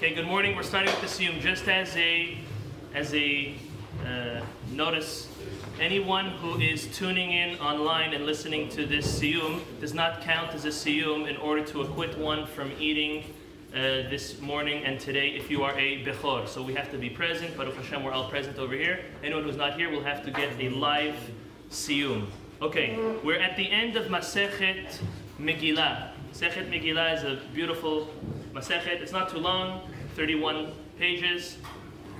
Okay, good morning. We're starting with the Siyum. Just as a notice, anyone who is tuning in online and listening to this Siyum does not count as a Siyum in order to acquit one from eating this morning and today if you are a Bechor. So we have to be present. Baruch Hashem, we're all present over here. Anyone who's not here will have to get a live Siyum. Okay, we're at the end of Masechet Megillah. Masechet Megillah is a beautiful Masechet. It's not too long, 31 pages.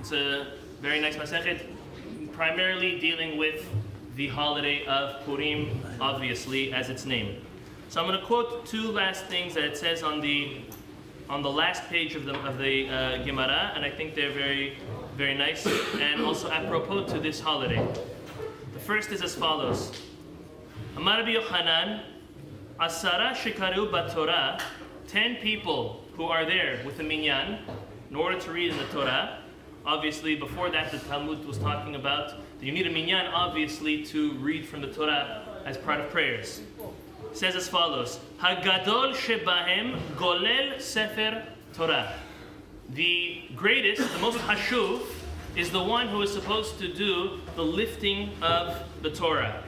It's a very nice Masechet, primarily dealing with the holiday of Purim, obviously, as its name. So I'm going to quote two last things that it says on the last page of the Gemara, and I think they're very, very nice, and also apropos to this holiday. The first is as follows. Amar Rabbi Yochanan, Asara shekaru baTorah, 10 people who are there with a minyan in order to read in the Torah. Obviously, before that, the Talmud was talking about that you need a minyan, obviously, to read from the Torah as part of prayers. It says as follows: Hagadol shebahem golel sefer Torah. The greatest, the most hashuv, is the one who is supposed to do the lifting of the Torah.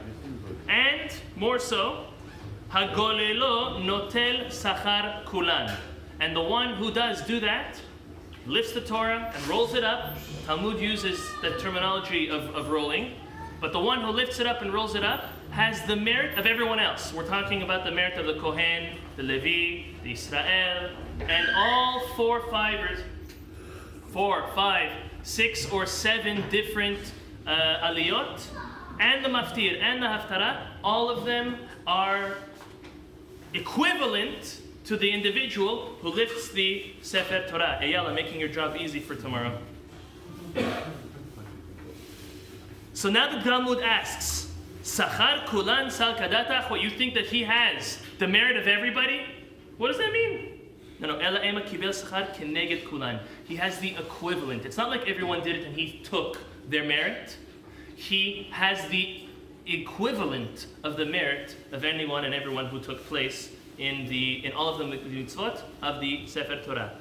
And more so, Hagolelo notel sachar kulan. And the one who does do that, lifts the Torah and rolls it up. Talmud uses the terminology of rolling. But the one who lifts it up and rolls it up has the merit of everyone else. We're talking about the merit of the Kohen, the Levi, the Israel, and all 4, 5, 6, or 7 different aliyot, and the maftir, and the haftarah. All of them are equivalent to the individual who lifts the Sefer Torah. Eyal, I'm making your job easy for tomorrow. So now the Talmud asks, Sachar kulan sal kadatach, what you think that he has the merit of everybody? What does that mean? No, ela ema kibel sachar keneged kulan. He has the equivalent. It's not like everyone did it and he took their merit. He has the equivalent of the merit of anyone and everyone who took place in all of the mitzvot of the Sefer Torah.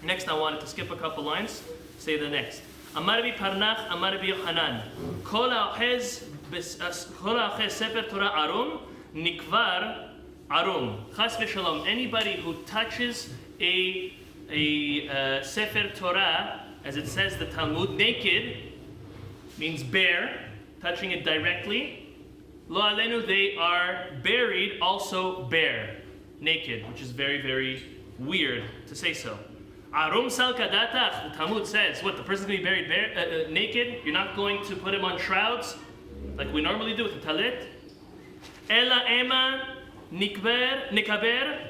Next, I wanted to skip a couple lines. Say the next. Amar Rabbi Parnach, Amar Rabbi Yochanan. Kol ha'ochez Sefer Torah arum, nikvar arum. Chas v'shalom. Anybody who touches a Sefer Torah, as it says the Talmud, naked, means bare, touching it directly. Lo alenu, they are buried also bare, naked, which is very, very weird to say so. Arum sal kadatach, the Talmud says, what, the person's going to be buried bare, naked? You're not going to put him on shrouds, like we normally do with the talit? Ela ema nikaber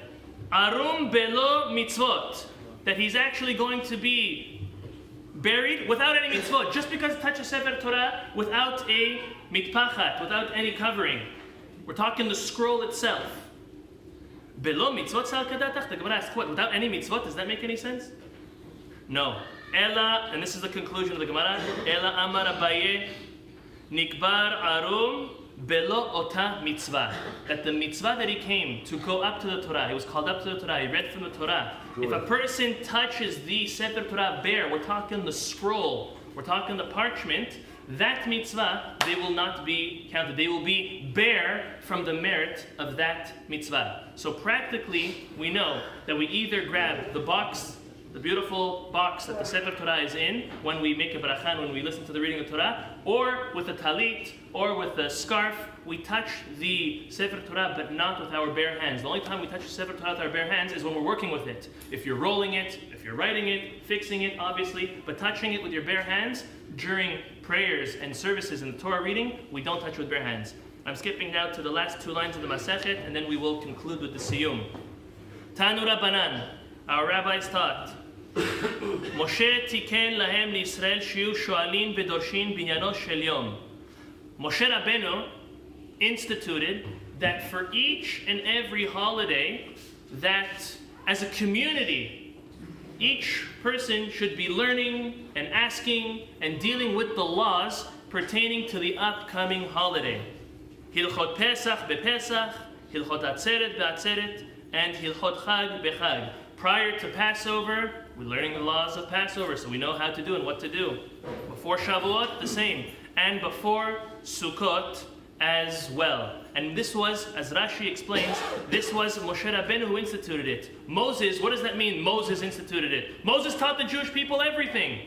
arum belo mitzvot, that he's actually going to be buried without any mitzvot, just because he touches Sefer Torah without a mitpachat, without any covering. We're talking the scroll itself. Belo mitzvot sal kadatach. The Gemara asks, what? Without any mitzvot? Does that make any sense? No. Ela, and this is the conclusion of the Gemara. Ela amar Abaye, nikbar arum belo ota mitzvah. That the mitzvah that he came to go up to the Torah, he was called up to the Torah, he read from the Torah. If a person touches the Sefer Torah bare, we're talking the scroll, we're talking the parchment, that mitzvah, they will not be counted. They will be bare from the merit of that mitzvah. So practically, we know that we either grab the box, the beautiful box that the Sefer Torah is in, when we make a bracha, when we listen to the reading of Torah, or with a talit, or with a scarf, we touch the Sefer Torah, but not with our bare hands. The only time we touch the Sefer Torah with our bare hands is when we're working with it. If you're rolling it, if you're writing it, fixing it, obviously, but touching it with your bare hands during prayers and services in the Torah reading, we don't touch with bare hands. I'm skipping now to the last 2 lines of the Masechet, and then we will conclude with the Siyum. Tanu Rabbanan, our rabbis taught, Moshe tiken lahem liYisrael shiyu shoalin v'dorshin binyano shel yom. Moshe Rabbeinu instituted that for each and every holiday, that as a community, each person should be learning and asking and dealing with the laws pertaining to the upcoming holiday. Hilchot Pesach bePesach, Hilchot Atzeret beAtzeret, and Hilchot Chag bechag. Prior to Passover, we're learning the laws of Passover, so we know how to do and what to do. Before Shavuot, the same. And before Sukkot as well. And this was, as Rashi explains, this was Moshe Rabbeinu who instituted it. Moses, what does that mean? Moses instituted it. Moses taught the Jewish people everything.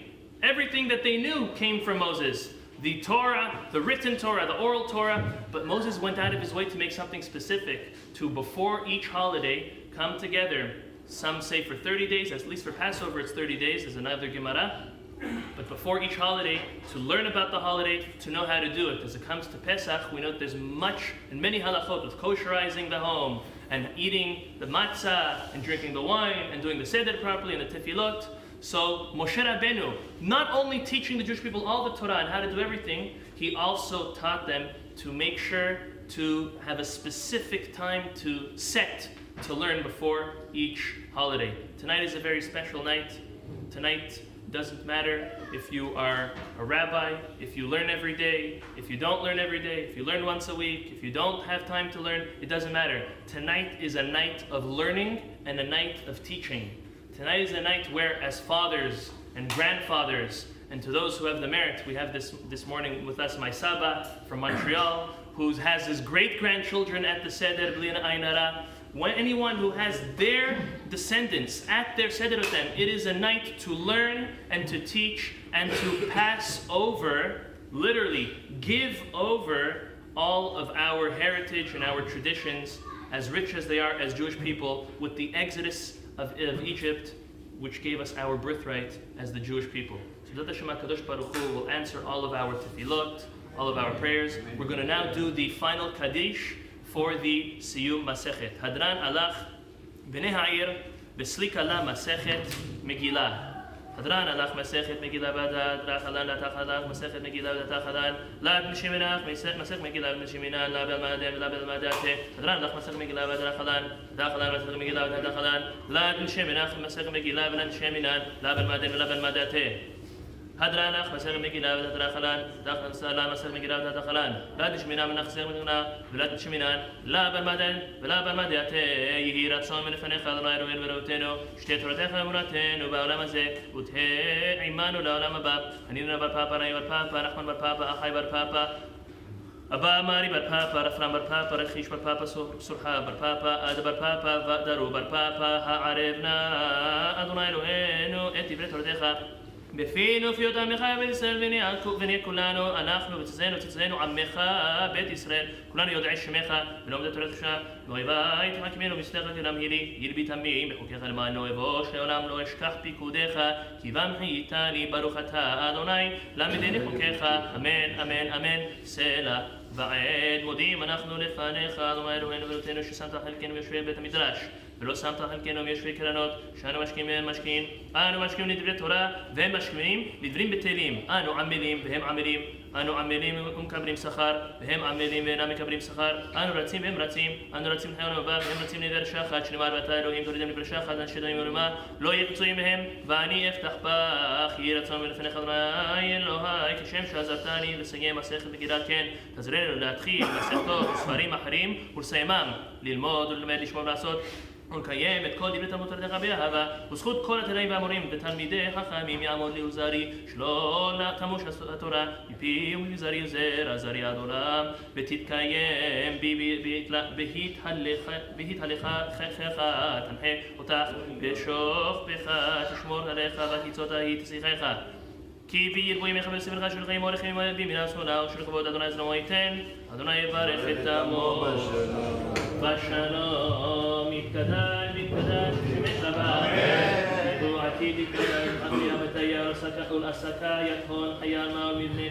Everything that they knew came from Moses. The Torah, the written Torah, the oral Torah. But Moses went out of his way to make something specific, to before each holiday come together. Some say for 30 days, at least for Passover it's 30 days, there's another Gemara. But before each holiday, to learn about the holiday, to know how to do it. As it comes to Pesach, we know that there's much and many halachot with kosherizing the home, and eating the matzah, and drinking the wine, and doing the seder properly, and the tefillot. So Moshe Rabbeinu, not only teaching the Jewish people all the Torah and how to do everything, he also taught them to make sure to have a specific time to set to learn before each holiday. Tonight is a very special night. Tonight doesn't matter if you are a rabbi, if you learn every day, if you don't learn every day, if you learn once a week, if you don't have time to learn, it doesn't matter. Tonight is a night of learning and a night of teaching. Tonight is a night where, as fathers and grandfathers, and to those who have the merit, we have this morning with us my Saba from Montreal, who has his great-grandchildren at the Seder B'li Ayin Hara. When anyone who has their descendants at their Seder with them, it is a night to learn and to teach and to pass over, literally give over all of our heritage and our traditions, as rich as they are as Jewish people, with the exodus of Egypt, which gave us our birthright as the Jewish people. So Zat Hashem HaKadosh Baruch Hu will answer all of our tefillot, all of our prayers. We're going to now do the final Kaddish for the Siyum Masechet. Hadran alach b'nei ha'ir v'slik ala Masechet Megillah. Hadran alach Masechet Megillah b'adad ra'chalan la'tach alach Masechet Megillah v'datach hadan la'ad m'shiminach Masechet Megillah v'm'shiminan la'bel ma'adem la'bel ma'adate. Hadran alach Masechet Megillah v'adad ra'chalan la'tach Masechet Megillah v'datach hadan la'ad m'shiminach Masechet Megillah v'm'shiminan la'bel ma'adem la'bel ma'adate. Hadranach Masechet Megillah v'datach hadan la'ad salam Masechet Megillah v'datach hadan la'ad m'shiminan v'nachzer m'nuna v'la'ad m'shiminan la'bel ma'adem v'la'bel ma'adate. Yehi ratzon v'lefanecha Adonai Eloheinu v'Eloheinu shtei Toratecha v'emunatenu ba'olam hazeh u'teh imanu la'olam haba. Haninu bar papa, Ra'yu bar papa, Nachman bar papa, Achai bar papa, Abba Mari bar papa, Rafram bar papa, Rechish bar papa, Surha bar papa, Ada bar papa, Va'daru bar papa. Ha'arevna Adonai Eloheinu et divrei Toratecha בפינו ופיות עמך בית ישראל ונהיה כולנו אנחנו ותצאנו עמך בית ישראל כולנו יודעי שמך ולומדי תורת קדושה ואויבי תחכמנו בסתיך כנמהילי ירבי תמים בחוקיך למענו אבוש לעולם לא אשכח פיקודיך כי בם חייתני ברוך אתה אדוני למדני חוקיך אמן אמן אמן סלע ועד מודים אנחנו לפניך אדוני אלוהינו ואלוהינו ששמת חלקנו ביושבי בית המדרש ולא שמת חלקנו מיושבי קרנות שאנו משקיעים והם משקיעים אנו משקיעים לדברי תורה והם משקיעים לדברים בטלים אנו עמלים והם עמלים אנו עמלים ומקבלים שכר והם עמלים ואינם מקבלים שכר אנו רצים והם רצים אנו רצים חיון ובא והם רצים לדבר שחד שנאמר ואתה אלוהים תורידם לדבר שחד אנשי דמים ולמה לא יהיה פצועים מהם ואני אפתח פח יהי רצון ולפניך אדוני אלוהי כשם שעזרתני לסיים מסכת מגילה כן תעזרנו להתחיל מסכתות וספרים אחרים ולסיימם ללמוד וללמד לשמור ולעשות ולקיים את כל דברי תלמוד תורתך באהבה וזכות כל התלמידים והמורים ותלמידי חכמים יעמוד לי ולזרי שלא תמוש התורה מפי ומזרי זרע זרי עד עולם ותתקיים בהתהלכך תנחה אותך בשוכבך תשמור עליך ותצאות ההיא תשיחך כי בירבו ימיך בספרך של חיים אורך ימים בימין השמאלה ושל כבוד אדוני עזרמו ייתן אדוני יברך את עמו בשלום יתקדש שמש רבה ועתיד יתקדש עמי המתייר עסקה יתהון חייל מעל מבנה